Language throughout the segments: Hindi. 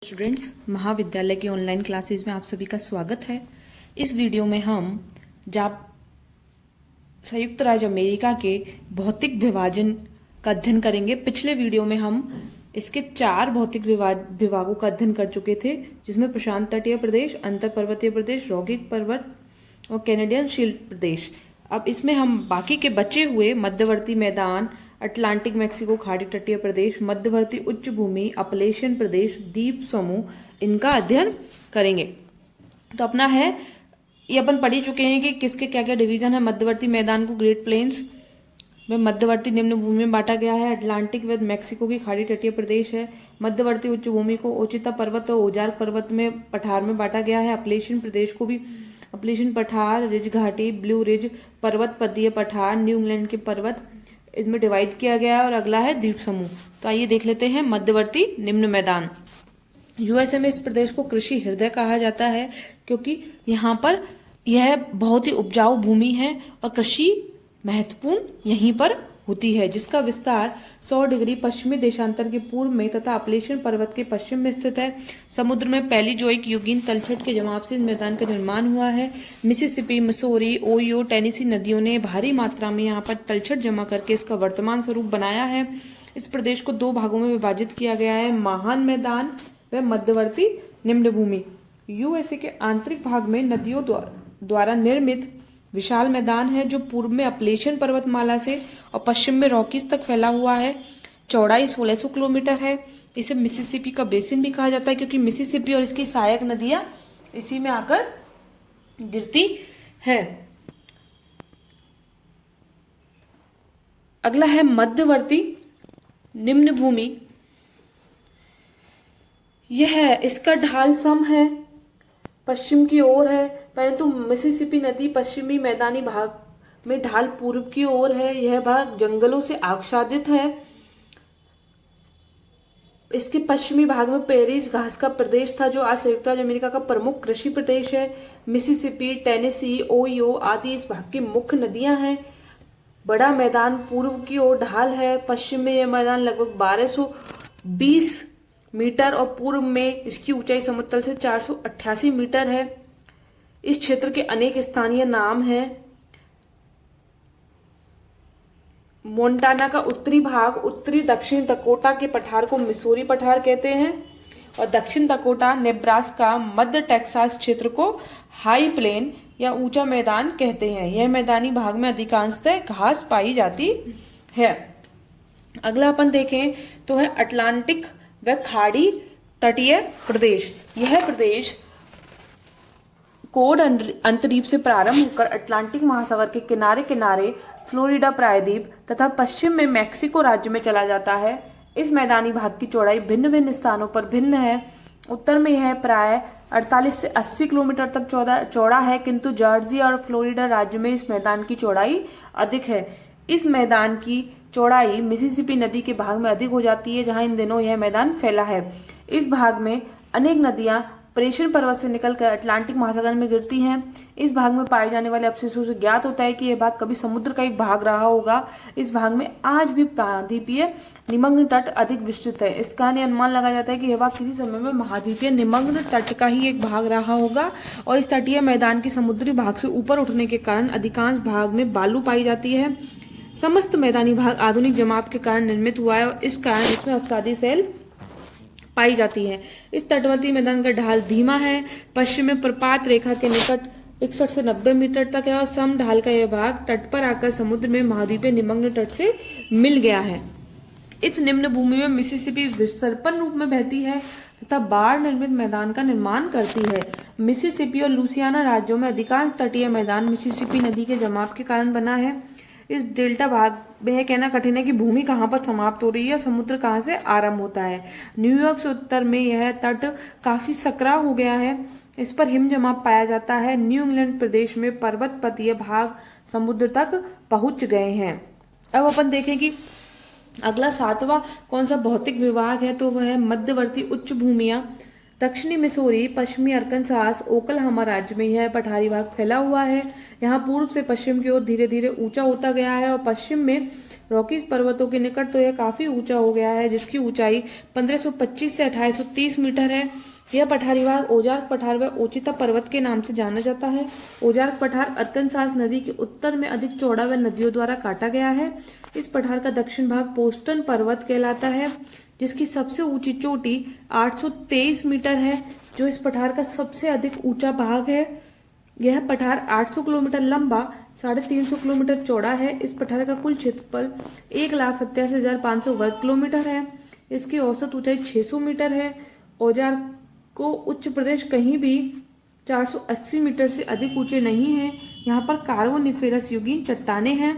स्टूडेंट्स, महाविद्यालय की ऑनलाइन क्लासेस में आप सभी का स्वागत है। इस वीडियो में हम जब संयुक्त राज्य अमेरिका के भौतिक विभाजन का अध्ययन करेंगे। पिछले वीडियो में हम इसके 4 भौतिक विभागों का अध्ययन कर चुके थे, जिसमें प्रशांत तटीय प्रदेश, अंतर पर्वतीय प्रदेश, रॉकिक पर्वत और कैनेडियन शील्ड प्रदेश। अब इसमें हम बाकी के बचे हुए मध्यवर्ती मैदान, अटलांटिक मैक्सिको खाड़ी तटीय प्रदेश, मध्यवर्ती उच्च भूमि, अपलेशियन प्रदेश, द्वीप समूह, इनका अध्ययन करेंगे। तो अपना है ये अपन पढ़ ही चुके हैं कि किसके क्या क्या डिवीजन है। मध्यवर्ती मैदान को ग्रेट प्लेन्स में मध्यवर्ती निम्न भूमि में बांटा गया है। अटलांटिक व मैक्सिको की खाड़ी तटीय प्रदेश है। मध्यवर्ती उच्च भूमि को ओचिता पर्वत और ओजार्क पर्वत में पठार में बांटा गया है। अपलेशियन प्रदेश को भी अपलेशियन पठार, रिज घाटी, ब्लू रिज पर्वत, पदीय पठार, न्यू इंग्लैंड के पर्वत, इसमें डिवाइड किया गया है। और अगला है द्वीप समूह। तो आइए देख लेते हैं मध्यवर्ती निम्न मैदान। यूएसए में इस प्रदेश को कृषि हृदय कहा जाता है, क्योंकि यहाँ पर यह बहुत ही उपजाऊ भूमि है और कृषि महत्वपूर्ण यहीं पर होती है, जिसका विस्तार 100 डिग्री पश्चिमी देशांतर के पूर्व में तथा अपलेशियन पर्वत के पश्चिम में स्थित है। समुद्र में पैलियोजोइक युगीन तलछट के जमाव से इस मैदान का निर्माण हुआ है। मिसिसिपी, मिसौरी, ओहियो, टेनेसी नदियों ने भारी मात्रा में यहाँ पर तलछट जमा करके इसका वर्तमान स्वरूप बनाया है। इस प्रदेश को 2 भागों में विभाजित किया गया है, महान मैदान व मध्यवर्ती निम्न भूमि। यूएसए के आंतरिक भाग में नदियों द्वारा निर्मित विशाल मैदान है, जो पूर्व में अपलेशियन पर्वतमाला से और पश्चिम में रॉकीज तक फैला हुआ है। चौड़ाई 1600 किलोमीटर है। इसे मिसिसिपी का बेसिन भी कहा जाता है, क्योंकि मिसिसिपी और इसकी सहायक नदियां इसी में आकर गिरती है। अगला है मध्यवर्ती निम्न भूमि। यह इसका ढाल सम है, पश्चिम की ओर है, परंतु मिसिसिपी नदी पश्चिमी मैदानी भाग में ढाल पूर्व की ओर है। यह भाग जंगलों से आच्छादित है। इसके पश्चिमी भाग में पेरीज घास का प्रदेश था, जो आज संयुक्त राज्य अमेरिका का प्रमुख कृषि प्रदेश है। मिसिसिपी, टेनेसी, ओहियो आदि इस भाग की मुख्य नदियां हैं। बड़ा मैदान पूर्व की ओर ढाल है। पश्चिम में यह मैदान लगभग 1220 मीटर और पूर्व में इसकी ऊंचाई समुद्र तल से 488 मीटर है। इस क्षेत्र के अनेक स्थानीय नाम हैं। मोन्टाना का उत्तरी भाग, उत्तरी दक्षिण दकोटा के पठार को मिसौरी पठार कहते हैं, और दक्षिण दकोटा, नेब्रास्का, मध्य टेक्सास क्षेत्र को हाई प्लेन या ऊंचा मैदान कहते हैं। यह मैदानी भाग में अधिकांशतः घास पाई जाती है। अगला अपन देखें तो है अटलांटिक व खाड़ी तटीय प्रदेश। यह प्रदेश कोड अंतरीप से प्रारंभ होकर अटलांटिक महासागर के किनारे किनारे फ्लोरिडा प्रायद्वीप तथा पश्चिम में मैक्सिको राज्य में चला जाता है। इस मैदानी भाग की चौड़ाई भिन्न भिन्न स्थानों पर भिन्न है। उत्तर में यह प्राय 48 से 80 किलोमीटर तक चौड़ा है, किंतु जॉर्जिया और फ्लोरिडा राज्य में इस मैदान की चौड़ाई अधिक है। इस मैदान की चौड़ाई मिसिसिपी नदी के भाग में अधिक हो जाती है, जहां इन दिनों यह मैदान फैला है। इस भाग में अनेक नदियां अपलेशियन पर्वत से निकलकर अटलांटिक महासागर में गिरती हैं। इस भाग में पाए जाने वाले अवशेषों से ज्ञात होता है कि यह भाग कभी समुद्र का एक भाग रहा होगा। इस भाग में आज भी प्रायद्वीपीय निमग्न तट अधिक विस्तृत है। इस कारण अनुमान लगाया जाता है कि यह भाग किसी समय में महाद्वीपीय निमग्न तट का ही एक भाग रहा होगा, और इस तटीय मैदान के समुद्री भाग से ऊपर उठने के कारण अधिकांश भाग में बालू पाई जाती है। समस्त मैदानी भाग आधुनिक जमाव के कारण निर्मित हुआ है, और इस कारण इसमें अवसादी शैल पाई जाती है। इस तटवर्ती मैदान का ढाल धीमा है। पश्चिम में प्रपात रेखा के निकट 61 से 90 मीटर तक है, और सम ढाल का यह भाग तट पर आकर समुद्र में महाद्वीपीय निमग्न तट से मिल गया है। इस निम्न भूमि में मिसिसिपी विसर्पन रूप में बहती है तथा बाढ़ निर्मित मैदान का निर्माण करती है। मिसिसिपी और लुसियाना राज्यों में अधिकांश तटीय मैदान मिसिसिपी नदी के जमाव के कारण बना है। इस डेल्टा भाग में यह कहना कठिन है कि भूमि कहाँ पर समाप्त हो रही है और समुद्र कहाँ से आरंभ होता है। न्यूयॉर्क से उत्तर में यह तट काफी सकरा हो गया है। इस पर हिम जमाव पाया जाता है। न्यू इंग्लैंड प्रदेश में पर्वत पतीय भाग समुद्र तक पहुंच गए हैं। अब अपन देखें कि अगला 7वां कौन सा भौतिक विभाग है, तो वह है मध्यवर्ती उच्च भूमियां। दक्षिणी मिसूरी, पश्चिमी अरकानसास, ओक्लाहोमा राज्य में यह पठारी भाग फैला हुआ है। यहाँ पूर्व से पश्चिम की ओर धीरे धीरे ऊंचा होता गया है और पश्चिम में रॉकीज पर्वतों के निकट तो यह काफी ऊंचा हो गया है, जिसकी ऊंचाई 1525 से 2830 मीटर है। यह पठारी भाग ओजार्क पठार व ओचिता पर्वत के नाम से जाना जाता है। ओजार्क पठार अरकानसास नदी के उत्तर में अधिक चौड़ा व नदियों द्वारा काटा गया है। इस पठार का दक्षिण भाग पोस्टन पर्वत कहलाता है, जिसकी सबसे ऊंची चोटी 823 मीटर है, जो इस पठार का सबसे अधिक ऊंचा भाग है। यह पठार 800 किलोमीटर लंबा, 350 किलोमीटर चौड़ा है। इस पठार का कुल क्षेत्रफल 1,87,500 वर्ग किलोमीटर है। इसकी औसत ऊंचाई 600 मीटर है। ओजार्क को उच्च प्रदेश कहीं भी 480 मीटर से अधिक ऊंचे नहीं है। यहाँ पर कार्बोनिफेरस युगीन चट्टानें हैं।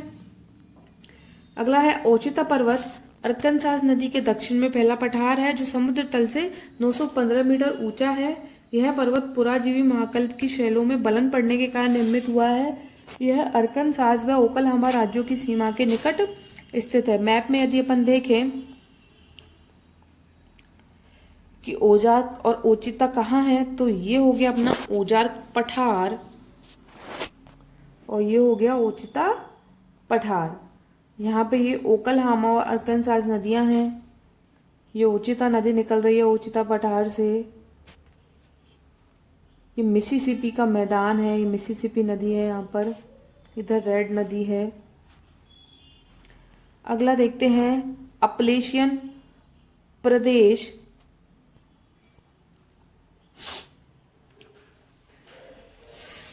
अगला है ओचिता पर्वत। अरकानसास नदी के दक्षिण में फैला पठार है, जो समुद्र तल से 915 मीटर ऊंचा है। यह पर्वत पुराजीवी महाकल्प की शैलों में बलन पड़ने के कारण निर्मित हुआ है। यह अरकानसास व ओक्लाहोमा राज्यों की सीमा के निकट स्थित है। मैप में यदि अपन देखें कि ओजार्क और ओचिता कहाँ है, तो ये हो गया अपना ओजार्क पठार और ये हो गया ओचिता पठार। यहाँ पे ये ओक्लाहोमा और अरकानसास नदियां हैं। ये ओचिता नदी निकल रही है ओचिता पठार से। ये मिसिसिपी का मैदान है, ये मिसिसिपी नदी है यहाँ पर। इधर रेड नदी है। अगला देखते हैं अपलेशियन प्रदेश।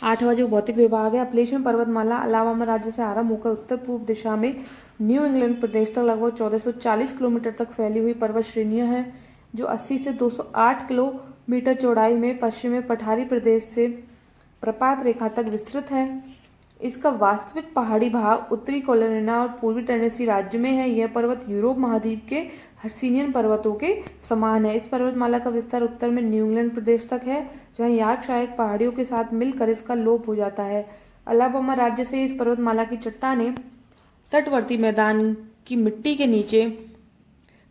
आठवां जो भौतिक विभाग है, अपलेशियन पर्वतमाला अलाबामा राज्य से आरंभ होकर उत्तर पूर्व दिशा में न्यू इंग्लैंड प्रदेश तक लगभग 1440 किलोमीटर तक फैली हुई पर्वत श्रेणियां हैं, जो 80 से 208 किलोमीटर चौड़ाई में पश्चिम में पठारी प्रदेश से प्रपात रेखा तक विस्तृत है। इसका वास्तविक पहाड़ी भाग उत्तरी कैरोलिना और पूर्वी टेनेसी राज्य में है। यह पर्वत यूरोप महाद्वीप के हर्सिनियन पर्वतों के समान है। इस पर्वतमाला का विस्तार उत्तर में न्यू इंग्लैंड प्रदेश तक है, जहां यॉर्कशायर पहाड़ियों के साथ मिलकर इसका लोप हो जाता है। अलाबामा राज्य से इस पर्वतमाला की चट्टानें तटवर्ती मैदान की मिट्टी के नीचे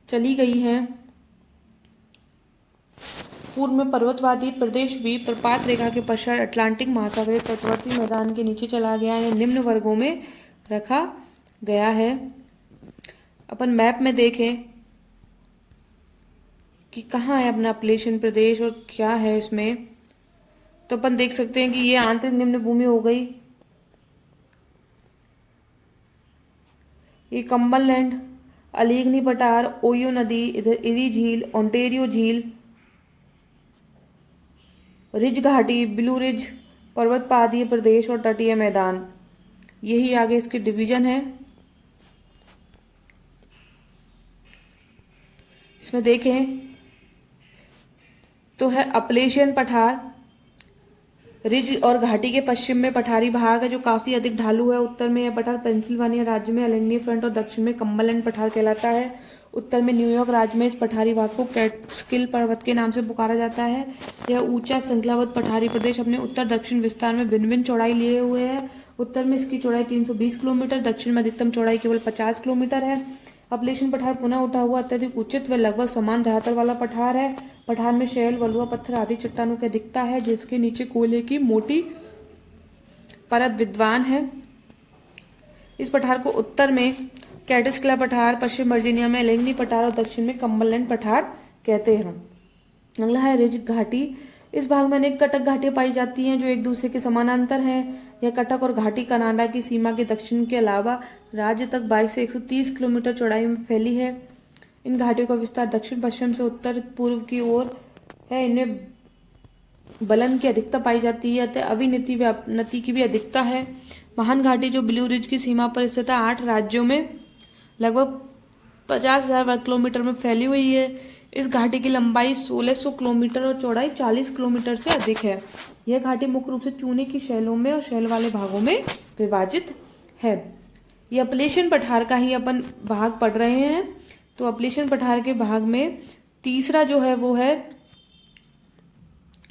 चली गई हैं। पूर्व में पर्वतवादी प्रदेश भी प्रपात रेखा के पश्चात अटलांटिक महासागर के तटवर्ती मैदान के नीचे चला गया है। निम्न वर्गों में रखा गया है। अपन मैप में देखें कि कहाँ है अपना अपलेशियन प्रदेश और क्या है इसमें, तो अपन देख सकते हैं कि ये आंतरिक निम्न भूमि हो गई। ये कम्बरलैंड, अलीगनी पठार, ओयो नदी, इधर इरी झील, ओंटेरियो झील, रिज घाटी, ब्लू रिज पर्वत पादीय प्रदेश और तटीय मैदान। यही आगे इसके डिवीजन है। इसमें देखें तो है अपलेशियन पठार, रिज और घाटी के पश्चिम में पठारी भाग है जो काफी अधिक ढालू है। उत्तर में यह पठार पेंसिल्वानिया राज्य में अलेंगनी फ्रंट और दक्षिण में कम्बरलैंड पठार कहलाता है। उत्तर में न्यूयॉर्क राज्य में इस पठारी भाग को कैटस्किल पर्वत के नाम से पुकारा जाता है। यह ऊंचा श्रृंखलाबद्ध पठारी प्रदेश अपने उत्तर दक्षिण विस्तार में भिन्न भिन्न चौड़ाई लिए हुए है। उत्तर में इसकी चौड़ाई 320 किलोमीटर, दक्षिण में अधिकतम चौड़ाई केवल 50 किलोमीटर है। अपलेशियन पठार पुनः उठा हुआ अत्यधिक उचित व लगभग समान धरातल वाला पठार है। पठार में शैल, वलुआ पत्थर आदि चट्टानों की अधिकता है, जिसके नीचे कोयले की मोटी परत विद्यमान है। इस पठार को उत्तर में कैटस्किला पठार, पश्चिम वर्जीनिया में अलेंगनी पठार और दक्षिण में कम्बरलैंड पठार कहते हैं। अगला है रिज घाटी। इस भाग में अनेक कटक घाटियां पाई जाती हैं जो एक दूसरे के समानांतर हैं। यह कटक और घाटी कनाडा की सीमा के दक्षिण के अलावा राज्य तक 22 से 130 किलोमीटर चौड़ाई में फैली है। इन घाटियों का विस्तार दक्षिण पश्चिम से उत्तर पूर्व की ओर है। इनमें बलन की अधिकता पाई जाती है, अतः अविनति की भी अधिकता है। महान घाटी जो ब्लू रिज की सीमा पर स्थित है, 8 राज्यों में लगभग 50,000 वर्ग किलोमीटर में फैली हुई है। इस घाटी की लंबाई 1600 किलोमीटर और चौड़ाई 40 किलोमीटर से अधिक है। यह घाटी मुख्य रूप से चूने की शैलों में और शैल वाले भागों में विभाजित है। यह अपलेशियन पठार का ही अपन भाग पढ़ रहे हैं। तो अपलेशियन पठार के भाग में तीसरा जो है वो है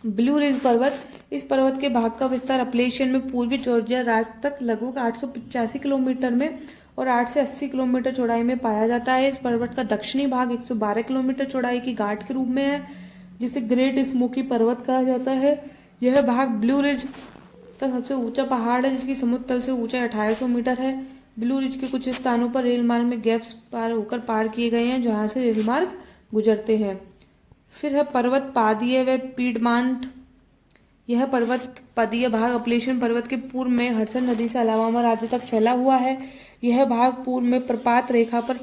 ब्लू रिज पर्वत। इस पर्वत के भाग का विस्तार अपलेशियन में पूर्वी जॉर्जिया राज्य तक लगभग 885 किलोमीटर में और 8 से 80 किलोमीटर चौड़ाई में पाया जाता है। इस पर्वत का दक्षिणी भाग 112 किलोमीटर चौड़ाई की घाट के रूप में है। जिसे ग्रेट स्मोकी पर्वत कहा जाता है। यह भाग ब्लू रिज का सबसे ऊंचा पहाड़ है, जिसकी समुद्र तल से ऊंचाई 1800 मीटर है। ब्लू रिज के कुछ स्थानों पर रेल मार्ग में गैप्स पार होकर पार किए गए हैं, जहां से रेल मार्ग गुजरते हैं। फिर है पर्वत पादीय व पीडमांट। यह पर्वत पदीय भाग अपलेशियन पर्वत के पूर्व में हडसन नदी से अलाबामा राज्य तक फैला हुआ है। यह भाग पूर्व में प्रपात रेखा पर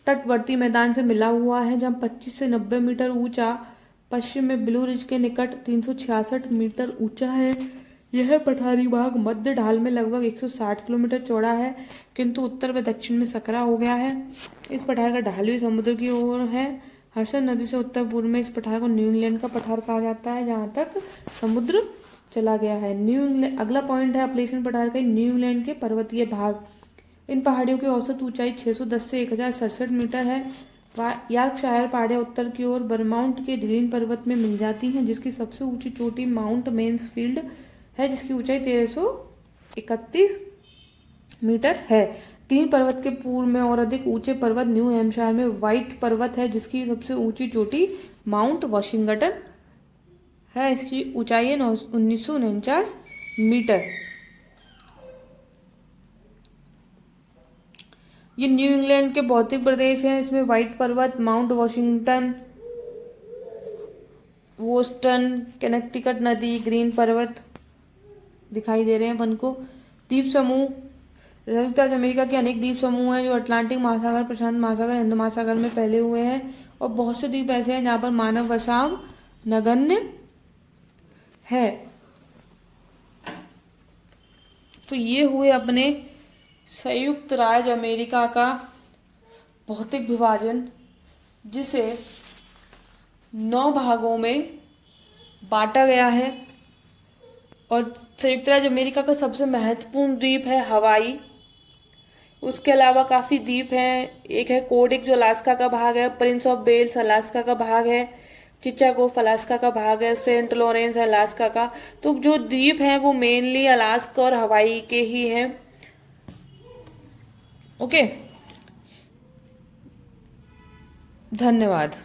तटवर्ती मैदान से मिला हुआ है, जहां 25 से 90 मीटर ऊंचा। पश्चिम में ब्लू रिज के निकट 366 मीटर ऊंचा है। यह पठारी भाग मध्य ढाल में लगभग 160 किलोमीटर चौड़ा है, किंतु उत्तर व दक्षिण में सकरा हो गया है। इस पठार का ढाल भी समुद्र की ओर है। हडसन नदी से उत्तर पूर्व में इस पठार को न्यू इंग्लैंड का पठार कहा जाता है, जहां तक समुद्र चला गया है। न्यू इंग्लैंड अगला पॉइंट है अपलेशियन पठार का न्यू इंग्लैंड के पर्वतीय भाग। इन पहाड़ियों की औसत ऊंचाई 610 से 1067 मीटर है। यॉर्कशायर पहाड़ियां उत्तर की ओर बरमाउंट के ग्रीन पर्वत में मिल जाती हैं, जिसकी सबसे ऊंची चोटी माउंट मेन्सफील्ड है, जिसकी ऊंचाई 1331 मीटर है। ग्रीन पर्वत के पूर्व में और अधिक ऊंचे पर्वत न्यू हैम्पशायर में व्हाइट पर्वत है, जिसकी सबसे ऊंची चोटी माउंट वॉशिंगटन है। इसकी ऊंचाई है 1949 मीटर। ये न्यू इंग्लैंड के भौतिक प्रदेश हैं। इसमें व्हाइट पर्वत, माउंट वॉशिंगटन, वोस्टन, कनेक्टिकट नदी, ग्रीन पर्वत दिखाई दे रहे हैं अपन को। द्वीप समूह। संयुक्त राज्य अमेरिका के अनेक द्वीप समूह हैं, जो अटलांटिक महासागर, प्रशांत महासागर, हिंद महासागर में फैले हुए हैं। और बहुत से द्वीप ऐसे हैं जहाँ पर मानव बसाव नगण्य है। तो ये हुए अपने संयुक्त राज्य अमेरिका का भौतिक विभाजन, जिसे 9 भागों में बांटा गया है। और संयुक्त राज्य अमेरिका का सबसे महत्वपूर्ण द्वीप है हवाई। उसके अलावा काफ़ी द्वीप हैं। एक है कोडिक जो अलास्का का भाग है, प्रिंस ऑफ वेल्स अलास्का का भाग है, चिचागोफ अलास्का का भाग है, सेंट लॉरेंस अलास्का का। तो जो द्वीप हैं वो मेनली अलास्का और हवाई के ही हैं। ओके, धन्यवाद।